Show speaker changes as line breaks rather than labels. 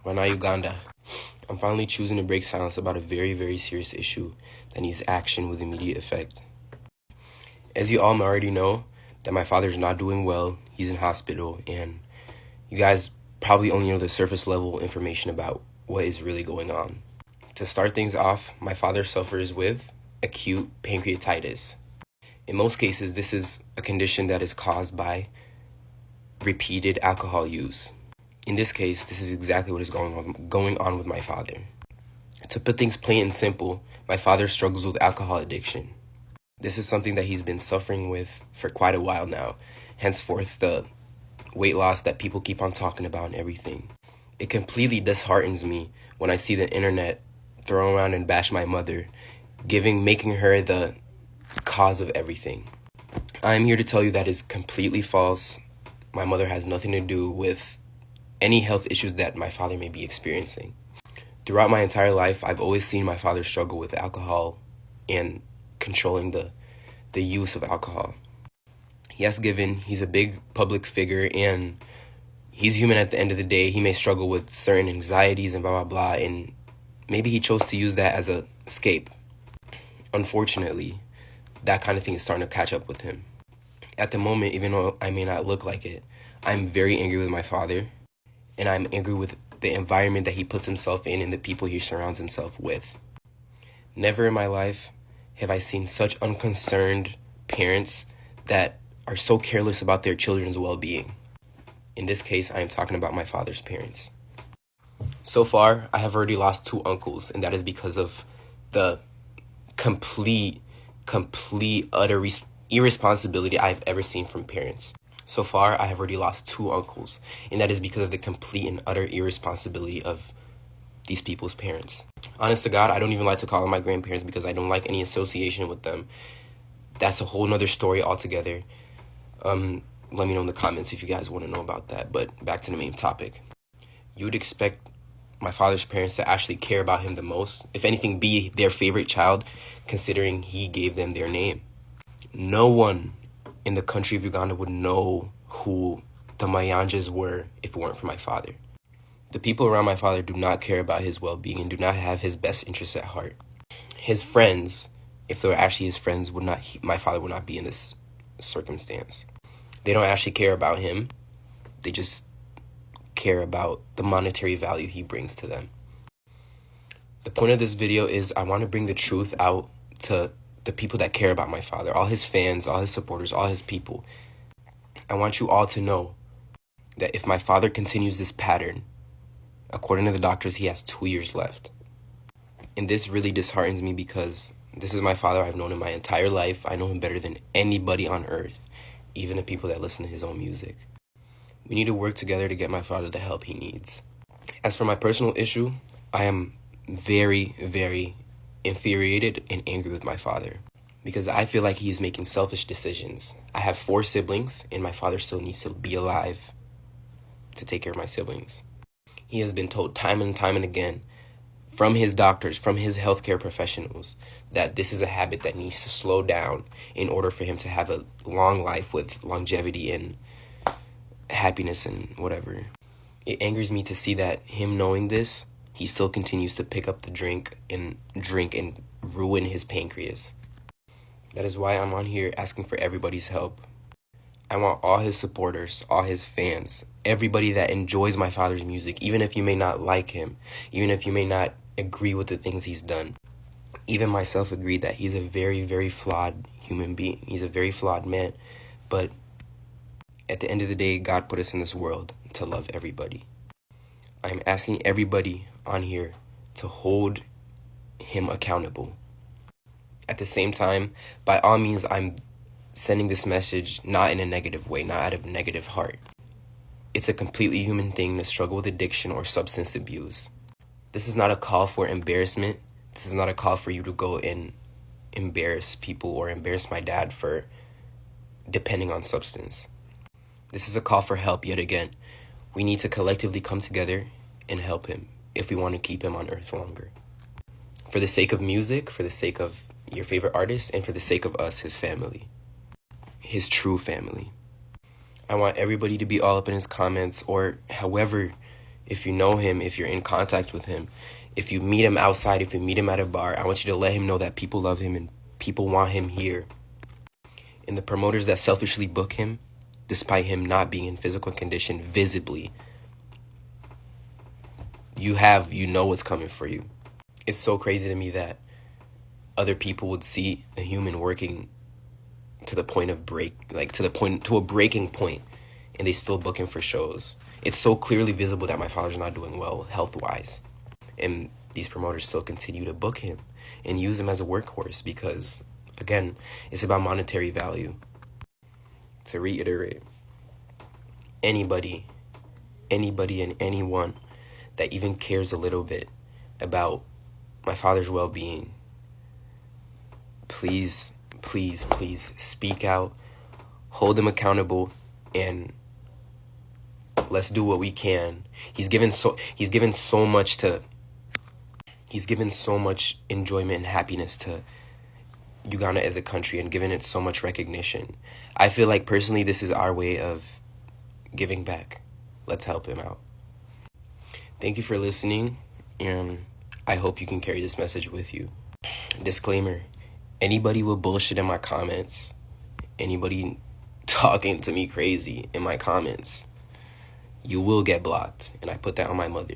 Wana, Uganda. I'm finally choosing to break silence about a very, very serious issue that needs action with immediate effect. As you all already know, that my father's not doing well, he's in hospital, and you guys probably only know the surface level information about what is really going on. To start things off, my father suffers with acute pancreatitis. In most cases, this is a condition that is caused by repeated alcohol use. In this case, this is exactly what is going on with my father. To put things plain and simple, my father struggles with alcohol addiction. This is something that he's been suffering with for quite a while now, henceforth the weight loss that people keep on talking about and everything. It completely disheartens me when I see the internet throw around and bash my mother, making her the cause of everything. I'm here to tell you that is completely false. My mother has nothing to do with any health issues that my father may be experiencing. Throughout my entire life, I've always seen my father struggle with alcohol and controlling the use of alcohol. Yes, given he's a big public figure and he's human at the end of the day, he may struggle with certain anxieties and blah, blah, blah, and maybe he chose to use that as an escape. Unfortunately, that kind of thing is starting to catch up with him. At the moment, even though I may not look like it, I'm very angry with my father, and I'm angry with the environment that he puts himself in and the people he surrounds himself with. Never in my life have I seen such unconcerned parents that are so careless about their children's well-being. In this case, I am talking about my father's parents. So far, I have already lost 2 uncles, and that is because of the complete, utter irresponsibility I've ever seen from parents. So far, I have already lost 2 uncles, and that is because of the complete and utter irresponsibility of these people's parents. Honest to God, I don't even like to call them my grandparents because I don't like any association with them. That's a whole nother story altogether. Let me know in the comments if you guys want to know about that. But back to the main topic. You would expect my father's parents to actually care about him the most, if anything, be their favorite child, considering he gave them their name. No one in the country of Uganda would know who the Mayanjas were if it weren't for my father. The people around my father do not care about his well-being and do not have his best interests at heart. His friends, if they were actually his friends, my father would not be in this circumstance. They don't actually care about him. They just care about the monetary value he brings to them. The point of this video is I want to bring the truth out to the people that care about my father, all his fans, all his supporters, all his people. I want you all to know that if my father continues this pattern, according to the doctors, he has 2 years left. And this really disheartens me because this is my father I've known in my entire life. I know him better than anybody on earth, even the people that listen to his own music. We need to work together to get my father the help he needs. As for my personal issue, I am very, very infuriated and angry with my father because I feel like he is making selfish decisions. I have 4 siblings and my father still needs to be alive to take care of my siblings. He has been told time and time and again from his doctors, from his healthcare professionals, that this is a habit that needs to slow down in order for him to have a long life with longevity and happiness and whatever. It angers me to see that him knowing this, he still continues to pick up the drink and ruin his pancreas. That is why I'm on here asking for everybody's help. I want all his supporters, all his fans, everybody that enjoys my father's music, even if you may not like him, even if you may not agree with the things he's done. Even myself agreed that he's a very, very flawed human being. He's a very flawed man. But at the end of the day, God put us in this world to love everybody. I'm asking everybody on here to hold him accountable. At the same time, by all means, I'm sending this message not in a negative way, not out of negative heart. It's a completely human thing to struggle with addiction or substance abuse. This is not a call for embarrassment. This is not a call for you to go and embarrass people or embarrass my dad for depending on substance. This is a call for help yet again. We need to collectively come together and help him if we want to keep him on earth longer. For the sake of music, for the sake of your favorite artist, and for the sake of us, his family. His true family. I want everybody to be all up in his comments, or however if you know him, if you're in contact with him, if you meet him outside, if you meet him at a bar, I want you to let him know that people love him and people want him here. And the promoters that selfishly book him, despite him not being in physical condition visibly, you know what's coming for you. It's so crazy to me that other people would see a human working to the point of to a breaking point, and they still book him for shows. It's so clearly visible that my father's not doing well health-wise, and these promoters still continue to book him and use him as a workhorse because, again, it's about monetary value. To reiterate, anybody and anyone that even cares a little bit about my father's well-being, please speak out, hold him accountable, and let's do what we can. He's given so much enjoyment and happiness to Uganda as a country and given it so much recognition. I feel like personally this is our way of giving back. Let's help him out. Thank you for listening, and I hope you can carry this message with you. Disclaimer: anybody with bullshit in my comments, anybody talking to me crazy in my comments, you will get blocked, and I put that on my mother.